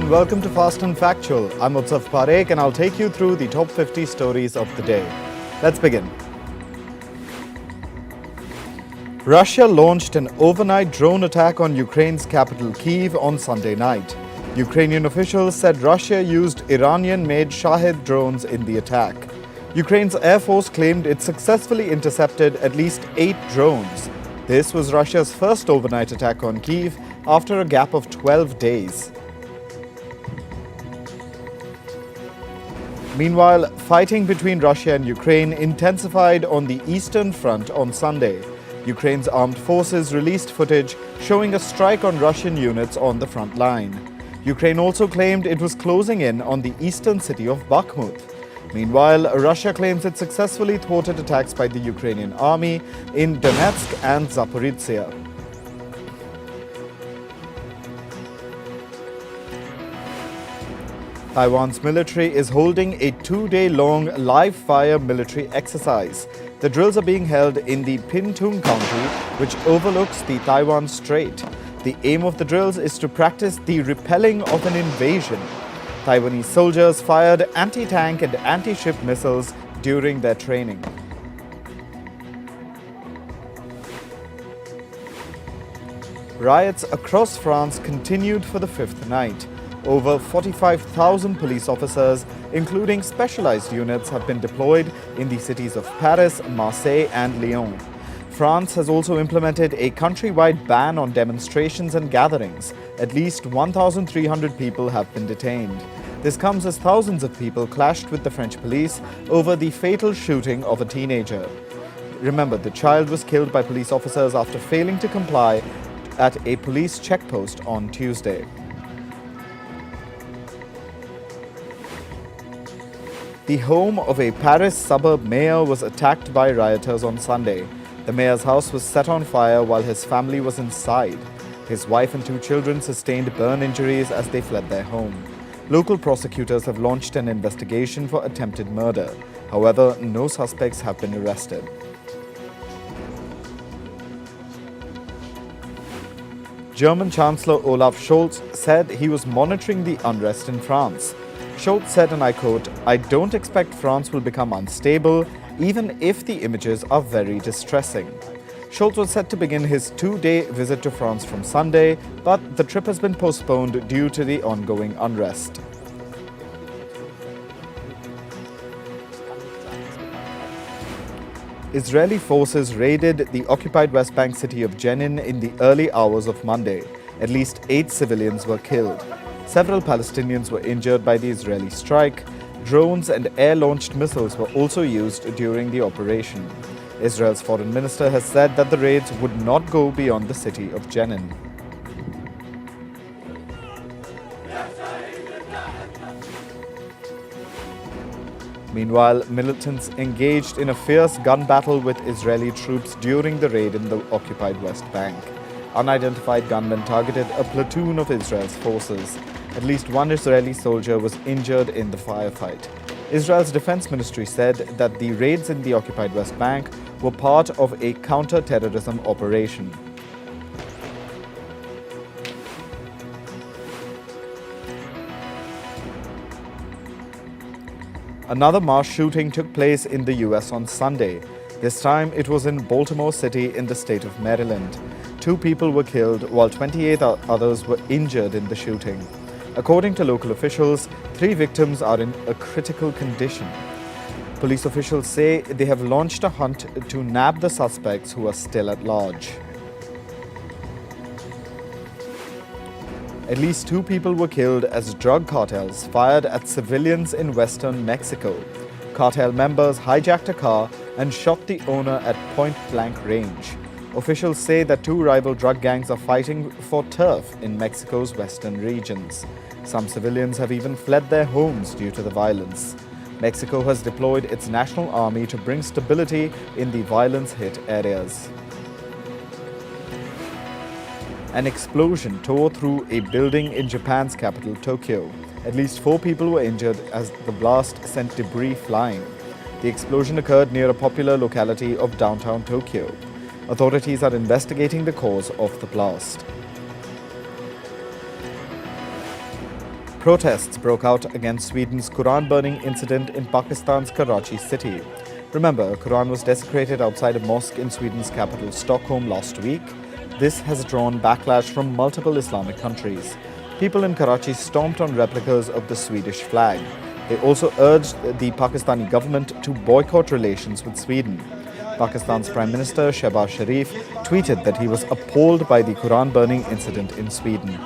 and welcome to Fast and Factual. I'm Utsaf Parekh and I'll take you through the top 50 stories of the day. Let's begin. Russia launched an overnight drone attack on Ukraine's capital Kyiv on Sunday night. Ukrainian officials said Russia used Iranian-made Shahed drones in the attack. Ukraine's Air Force claimed it successfully intercepted at least 8 drones. This was Russia's first overnight attack on Kyiv after a gap of 12 days. Meanwhile, fighting between Russia and Ukraine intensified on the Eastern Front on Sunday. Ukraine's armed forces released footage showing a strike on Russian units on the front line. Ukraine also claimed it was closing in on the eastern city of Bakhmut. Meanwhile, Russia claims it successfully thwarted attacks by the Ukrainian army in Donetsk and Zaporizhzhia. Taiwan's military is holding a 2-day-long live-fire military exercise. The drills are being held in the Pingtung County, which overlooks the Taiwan Strait. The aim of the drills is to practice the repelling of an invasion. Taiwanese soldiers fired anti-tank and anti-ship missiles during their training. Riots across France continued for the fifth night. Over 45,000 police officers, including specialized units, have been deployed in the cities of Paris, Marseille and Lyon. France has also implemented a countrywide ban on demonstrations and gatherings. At least 1,300 people have been detained. This comes as thousands of people clashed with the French police over the fatal shooting of a teenager. Remember, the child was killed by police officers after failing to comply at a police checkpost on Tuesday. The home of a Paris suburb mayor was attacked by rioters on Sunday. The mayor's house was set on fire while his family was inside. His wife and 2 children sustained burn injuries as they fled their home. Local prosecutors have launched an investigation for attempted murder. However, no suspects have been arrested. German Chancellor Olaf Scholz said he was monitoring the unrest in France. Scholz said, and I quote, "I don't expect France will become unstable, even if the images are very distressing." Scholz was set to begin his 2-day visit to France from Sunday, but the trip has been postponed due to the ongoing unrest. Israeli forces raided the occupied West Bank city of Jenin in the early hours of Monday. At least 8 civilians were killed. Several Palestinians were injured by the Israeli strike. Drones and air-launched missiles were also used during the operation. Israel's foreign minister has said that the raids would not go beyond the city of Jenin. Meanwhile, militants engaged in a fierce gun battle with Israeli troops during the raid in the occupied West Bank. Unidentified gunmen targeted a platoon of Israel's forces. At least 1 Israeli soldier was injured in the firefight. Israel's defense ministry said that the raids in the occupied West Bank were part of a counter-terrorism operation. Another mass shooting took place in the US on Sunday. This time it was in Baltimore City in the state of Maryland. 2 people were killed while 28 others were injured in the shooting. According to local officials, 3 victims are in a critical condition. Police officials say they have launched a hunt to nab the suspects who are still at large. At least 2 people were killed as drug cartels fired at civilians in western Mexico. Cartel members hijacked a car and shot the owner at point-blank range. Officials say that 2 rival drug gangs are fighting for turf in Mexico's western regions. Some civilians have even fled their homes due to the violence. Mexico has deployed its national army to bring stability in the violence-hit areas. An explosion tore through a building in Japan's capital, Tokyo. At least 4 people were injured as the blast sent debris flying. The explosion occurred near a popular locality of downtown Tokyo. Authorities are investigating the cause of the blast. Protests broke out against Sweden's Quran burning incident in Pakistan's Karachi city. Remember, a Quran was desecrated outside a mosque in Sweden's capital Stockholm last week. This has drawn backlash from multiple Islamic countries. People in Karachi stomped on replicas of the Swedish flag. They also urged the Pakistani government to boycott relations with Sweden. Pakistan's Prime Minister Shehbaz Sharif tweeted that he was appalled by the Quran burning incident in Sweden.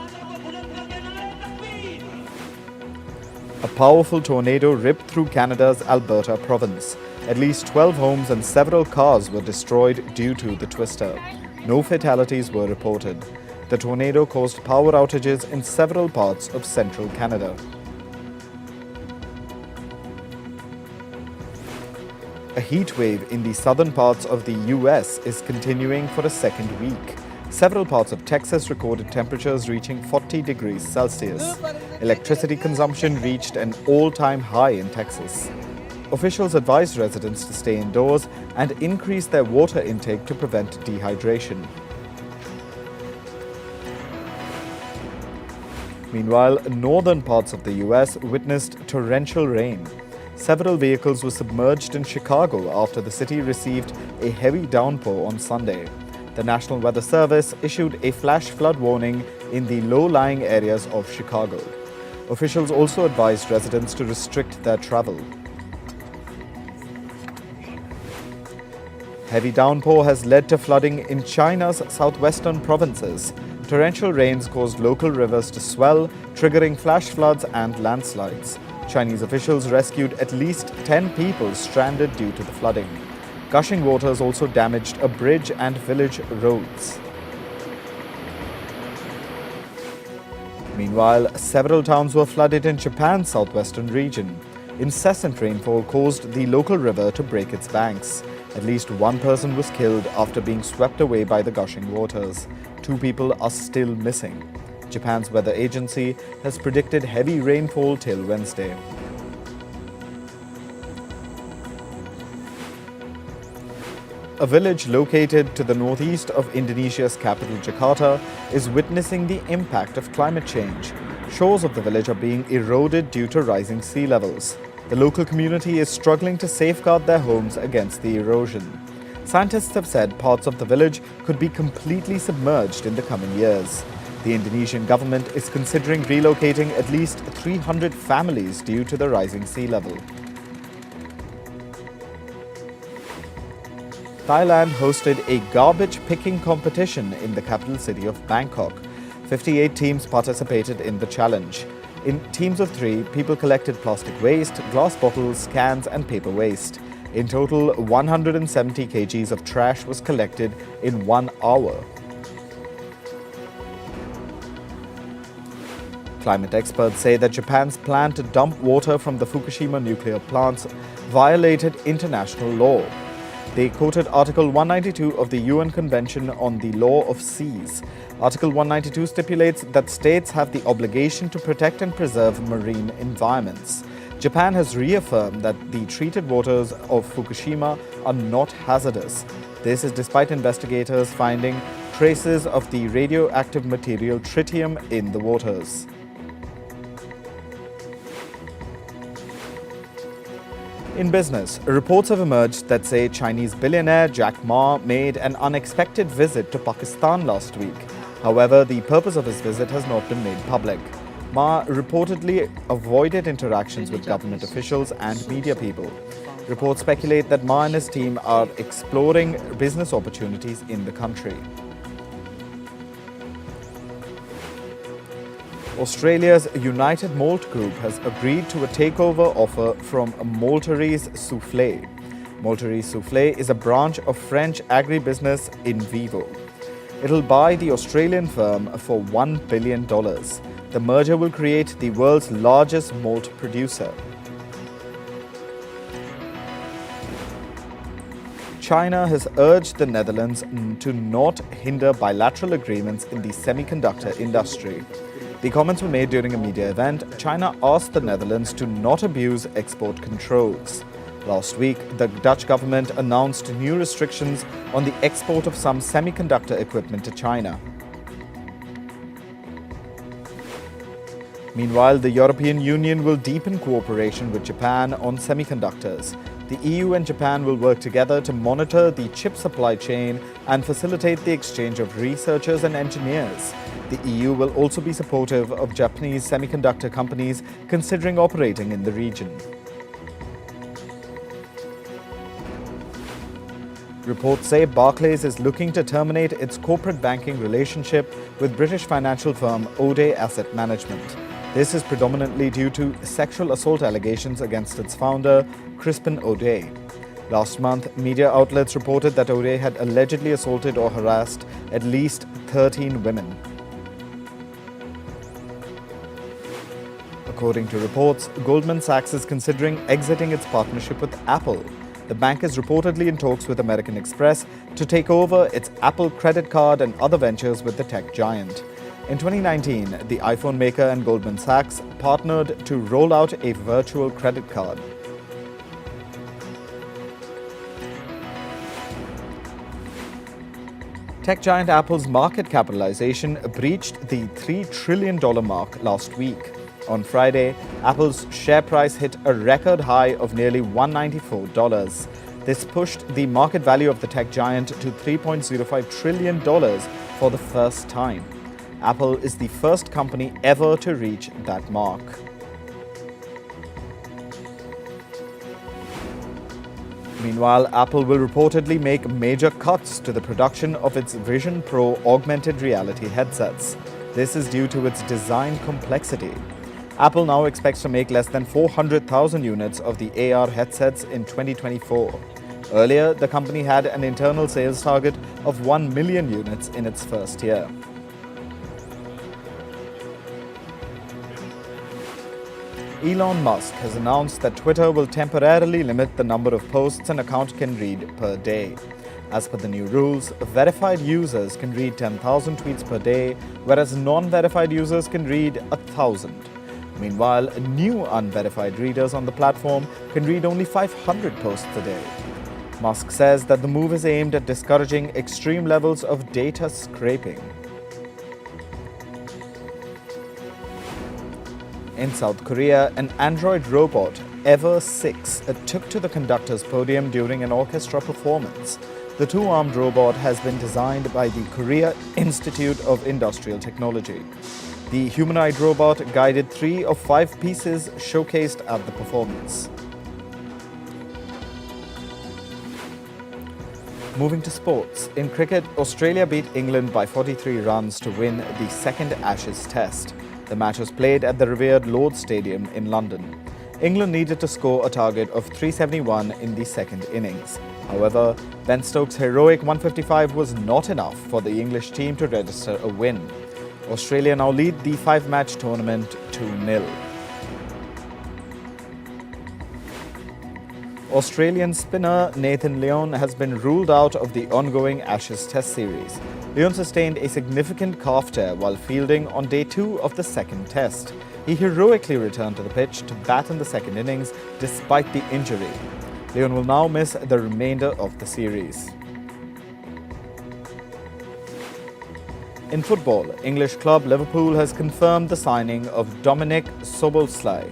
A powerful tornado ripped through Canada's Alberta province. At least 12 homes and several cars were destroyed due to the twister. No fatalities were reported. The tornado caused power outages in several parts of central Canada. A heat wave in the southern parts of the US is continuing for a second week. Several parts of Texas recorded temperatures reaching 40 degrees Celsius. Electricity consumption reached an all-time high in Texas. Officials advised residents to stay indoors and increase their water intake to prevent dehydration. Meanwhile, northern parts of the US witnessed torrential rain. Several vehicles were submerged in Chicago after the city received a heavy downpour on Sunday. The National Weather Service issued a flash flood warning in the low-lying areas of Chicago. Officials also advised residents to restrict their travel. Heavy downpour has led to flooding in China's southwestern provinces. Torrential rains caused local rivers to swell, triggering flash floods and landslides. Chinese officials rescued at least 10 people stranded due to the flooding. Gushing waters also damaged a bridge and village roads. Meanwhile, several towns were flooded in Japan's southwestern region. Incessant rainfall caused the local river to break its banks. At least one person was killed after being swept away by the gushing waters. 2 people are still missing. Japan's weather agency has predicted heavy rainfall till Wednesday. A village located to the northeast of Indonesia's capital Jakarta is witnessing the impact of climate change. Shores of the village are being eroded due to rising sea levels. The local community is struggling to safeguard their homes against the erosion. Scientists have said parts of the village could be completely submerged in the coming years. The Indonesian government is considering relocating at least 300 families due to the rising sea level. Thailand hosted a garbage picking competition in the capital city of Bangkok. 58 teams participated in the challenge. In teams of 3, people collected plastic waste, glass bottles, cans and paper waste. In total, 170 kgs of trash was collected in 1 hour. Climate experts say that Japan's plan to dump water from the Fukushima nuclear plants violated international law. They quoted Article 192 of the UN Convention on the Law of Seas. Article 192 stipulates that states have the obligation to protect and preserve marine environments. Japan has reaffirmed that the treated waters of Fukushima are not hazardous. This is despite investigators finding traces of the radioactive material tritium in the waters. In business, reports have emerged that say Chinese billionaire Jack Ma made an unexpected visit to Pakistan last week. However, the purpose of his visit has not been made public. Ma reportedly avoided interactions with government officials and media people. Reports speculate that Ma and his team are exploring business opportunities in the country. Australia's United Malt Group has agreed to a takeover offer from Malteries Soufflé. Malteries Soufflé is a branch of French agribusiness Invivo. It'll buy the Australian firm for $1 billion. The merger will create the world's largest malt producer. China has urged the Netherlands to not hinder bilateral agreements in the semiconductor industry. The comments were made during a media event. China asked the Netherlands to not abuse export controls. Last week, the Dutch government announced new restrictions on the export of some semiconductor equipment to China. Meanwhile, the European Union will deepen cooperation with Japan on semiconductors. The EU and Japan will work together to monitor the chip supply chain and facilitate the exchange of researchers and engineers. The EU will also be supportive of Japanese semiconductor companies considering operating in the region. Reports say Barclays is looking to terminate its corporate banking relationship with British financial firm O'Day Asset Management. This is predominantly due to sexual assault allegations against its founder, Crispin O'Day. Last month, media outlets reported that O'Day had allegedly assaulted or harassed at least 13 women. According to reports, Goldman Sachs is considering exiting its partnership with Apple. The bank is reportedly in talks with American Express to take over its Apple credit card and other ventures with the tech giant. In 2019, the iPhone maker and Goldman Sachs partnered to roll out a virtual credit card. Tech giant Apple's market capitalization breached the $3 trillion mark last week. On Friday, Apple's share price hit a record high of nearly $194. This pushed the market value of the tech giant to $3.05 trillion for the first time. Apple is the first company ever to reach that mark. Meanwhile, Apple will reportedly make major cuts to the production of its Vision Pro augmented reality headsets. This is due to its design complexity. Apple now expects to make less than 400,000 units of the AR headsets in 2024. Earlier, the company had an internal sales target of 1 million units in its first year. Elon Musk has announced that Twitter will temporarily limit the number of posts an account can read per day. As per the new rules, verified users can read 10,000 tweets per day, whereas non-verified users can read 1,000. Meanwhile, new unverified readers on the platform can read only 500 posts a day. Musk says that the move is aimed at discouraging extreme levels of data scraping. In South Korea, an android robot, Ever 6, took to the conductor's podium during an orchestra performance. The two-armed robot has been designed by the Korea Institute of Industrial Technology. The humanoid robot guided 3 of 5 pieces showcased at the performance. Moving to sports. In cricket, Australia beat England by 43 runs to win the second Ashes Test. The match was played at the revered Lord's Stadium in London. England needed to score a target of 371 in the second innings. However, Ben Stokes' heroic 155 was not enough for the English team to register a win. Australia now lead the 5-match tournament 2-0. Australian spinner Nathan Lyon has been ruled out of the ongoing Ashes Test series. Lyon sustained a significant calf tear while fielding on day 2 of the second test. He heroically returned to the pitch to bat in the second innings despite the injury. Lyon will now miss the remainder of the series. In football, English club Liverpool has confirmed the signing of Dominik Szoboszlai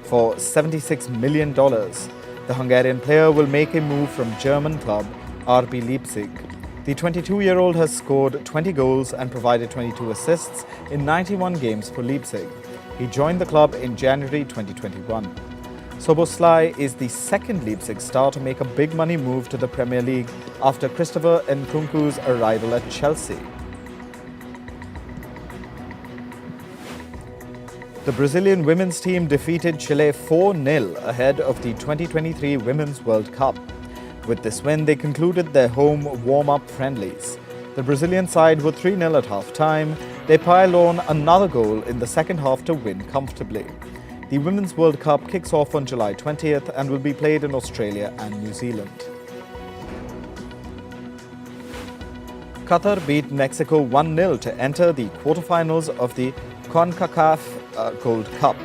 for $76 million. The Hungarian player will make a move from German club RB Leipzig. The 22-year-old has scored 20 goals and provided 22 assists in 91 games for Leipzig. He joined the club in January 2021. Szoboszlai is the second Leipzig star to make a big money move to the Premier League after Christopher Nkunku's arrival at Chelsea. The Brazilian women's team defeated Chile 4-0 ahead of the 2023 Women's World Cup. With this win, they concluded their home warm-up friendlies. The Brazilian side were 3-0 at half-time. They piled on another goal in the second half to win comfortably. The Women's World Cup kicks off on July 20th and will be played in Australia and New Zealand. Qatar beat Mexico 1-0 to enter the quarterfinals of the CONCACAF Gold Cup.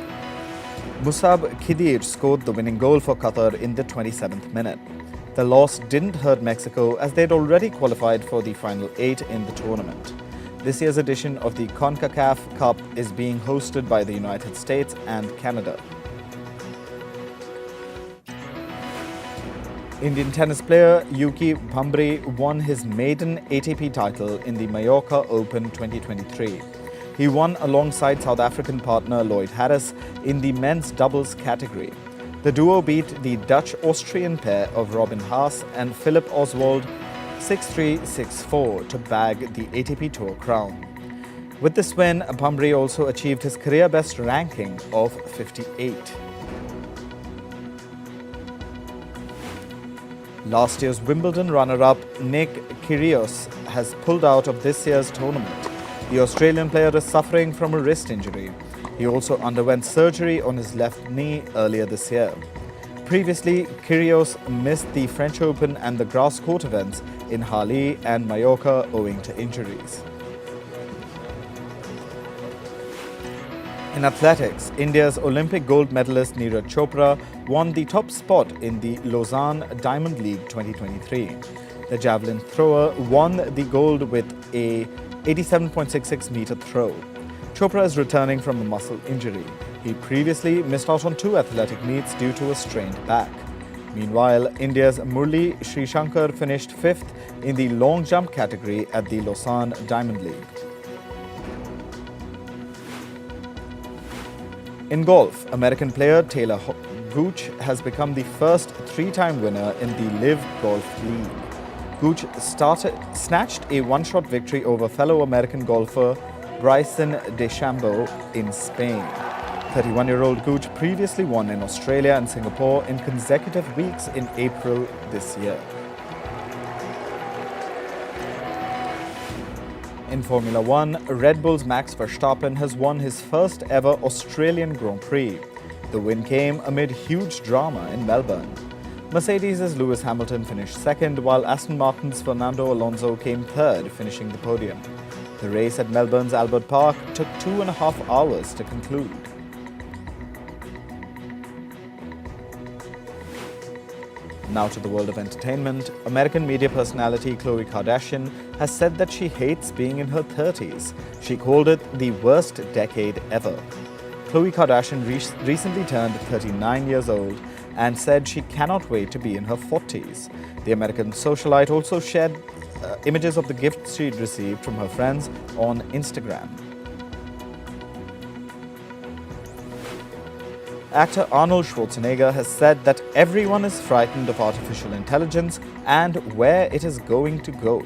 Musab Khidir scored the winning goal for Qatar in the 27th minute. The loss didn't hurt Mexico as they'd already qualified for the final 8 in the tournament. This year's edition of the CONCACAF Cup is being hosted by the United States and Canada. Indian tennis player Yuki Bhambri won his maiden ATP title in the Mallorca Open 2023. He won alongside South African partner Lloyd Harris in the men's doubles category. The duo beat the Dutch-Austrian pair of Robin Haas and Philip Oswald 6-3, 6-4 to bag the ATP Tour crown. With this win, Bhambri also achieved his career best ranking of 58. Last year's Wimbledon runner-up Nick Kyrgios has pulled out of this year's tournament. The Australian player is suffering from a wrist injury. He also underwent surgery on his left knee earlier this year. Previously, Kyrgios missed the French Open and the grass court events in Hali and Mallorca owing to injuries. In athletics, India's Olympic gold medalist Neeraj Chopra won the top spot in the Lausanne Diamond League 2023. The javelin thrower won the gold with a 87.66-meter throw. Chopra is returning from a muscle injury. He previously missed out on 2 athletic meets due to a strained back. Meanwhile, India's Murli Srishankar finished 5th in the long jump category at the Lausanne Diamond League. In golf, American player Taylor Gooch has become the first 3-time winner in the Live Golf League. Gooch snatched a one-shot victory over fellow American golfer Bryson DeChambeau in Spain. 31-year-old Gooch previously won in Australia and Singapore in consecutive weeks in April this year. In Formula One, Red Bull's Max Verstappen has won his first ever Australian Grand Prix. The win came amid huge drama in Melbourne. Mercedes' Lewis Hamilton finished second, while Aston Martin's Fernando Alonso came third, finishing the podium. The race at Melbourne's Albert Park took 2.5 hours to conclude. Now to the world of entertainment. American media personality Khloe Kardashian has said that she hates being in her 30s. She called it the worst decade ever. Khloe Kardashian recently turned 39 years old and said she cannot wait to be in her 40s. The American socialite also shared images of the gifts she'd received from her friends on Instagram. Actor Arnold Schwarzenegger has said that everyone is frightened of artificial intelligence and where it is going to go.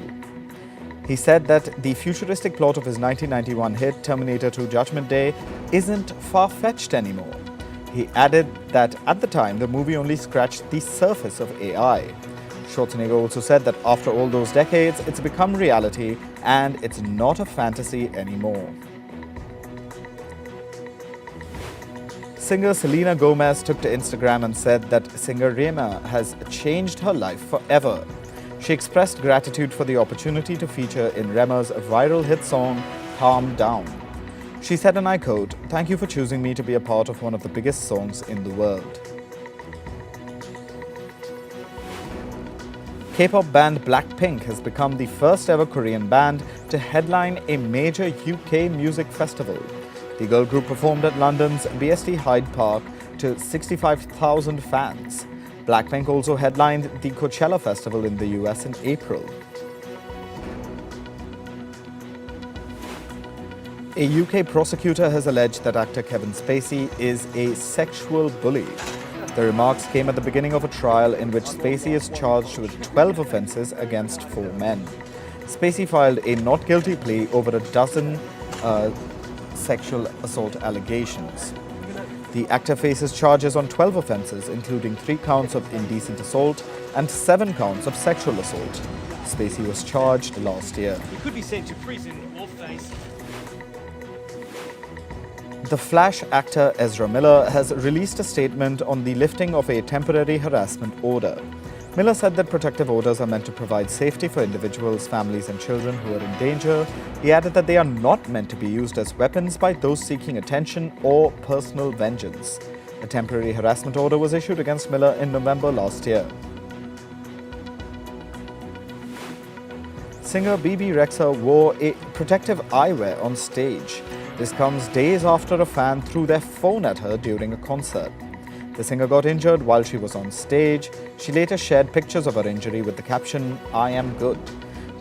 He said that the futuristic plot of his 1991 hit Terminator 2 Judgment Day isn't far-fetched anymore. He added that at the time, the movie only scratched the surface of AI. Schwarzenegger also said that after all those decades, it's become reality and it's not a fantasy anymore. Singer Selena Gomez took to Instagram and said that singer Rema has changed her life forever. She expressed gratitude for the opportunity to feature in Rema's viral hit song, Calm Down. She said, and I quote, "Thank you for choosing me to be a part of one of the biggest songs in the world." K-pop band Blackpink has become the first ever Korean band to headline a major UK music festival. The girl group performed at London's BST Hyde Park to 65,000 fans. Blackpink also headlined the Coachella Festival in the US in April. A UK prosecutor has alleged that actor Kevin Spacey is a sexual bully. The remarks came at the beginning of a trial in which Spacey is charged with 12 offences against 4 men. Spacey filed a not guilty plea over a dozen sexual assault allegations. The actor faces charges on 12 offences, including 3 counts of indecent assault and 7 counts of sexual assault. Spacey was charged last year. He could be sent to prison or face. The Flash actor Ezra Miller has released a statement on the lifting of a temporary harassment order. Miller said that protective orders are meant to provide safety for individuals, families and children who are in danger. He added that they are not meant to be used as weapons by those seeking attention or personal vengeance. A temporary harassment order was issued against Miller in November last year. Singer Bibi Rexha wore a protective eyewear on stage. This comes days after a fan threw their phone at her during a concert. The singer got injured while she was on stage. She later shared pictures of her injury with the caption, "I am good."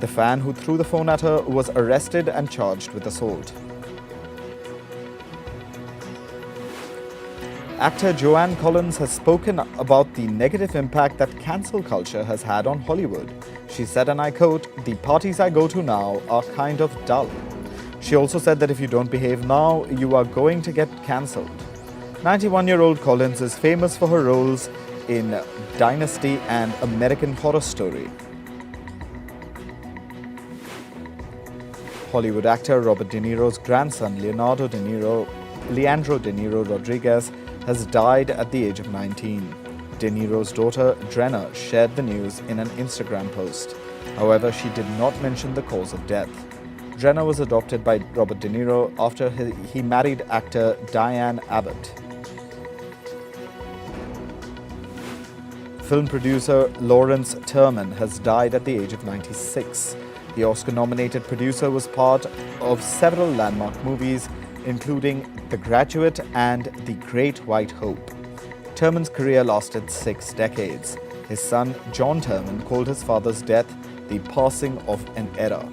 The fan who threw the phone at her was arrested and charged with assault. Actor Joanne Collins has spoken about the negative impact that cancel culture has had on Hollywood. She said, and I quote, "The parties I go to now are kind of dull." She also said that if you don't behave now, you are going to get cancelled. 91-year-old Collins is famous for her roles in Dynasty and American Horror Story. Hollywood actor Robert De Niro's grandson, Leandro De Niro Rodriguez, has died at the age of 19. De Niro's daughter, Drenna, shared the news in an Instagram post. However, she did not mention the cause of death. Drenna was adopted by Robert De Niro after he married actor Diane Abbott. Film producer Lawrence Terman has died at the age of 96. The Oscar-nominated producer was part of several landmark movies, including The Graduate and The Great White Hope. Terman's career lasted 6 decades. His son, John Terman, called his father's death the passing of an era.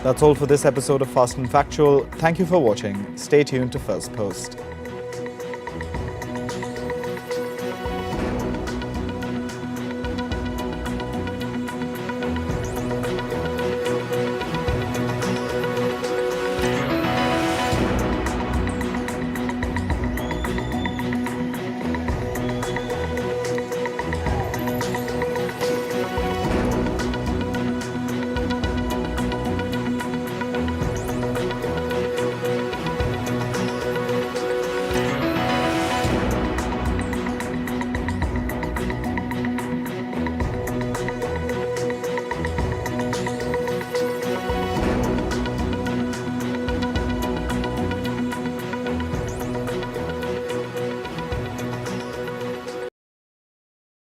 That's all for this episode of Fast and Factual. Thank you for watching. Stay tuned to Firstpost.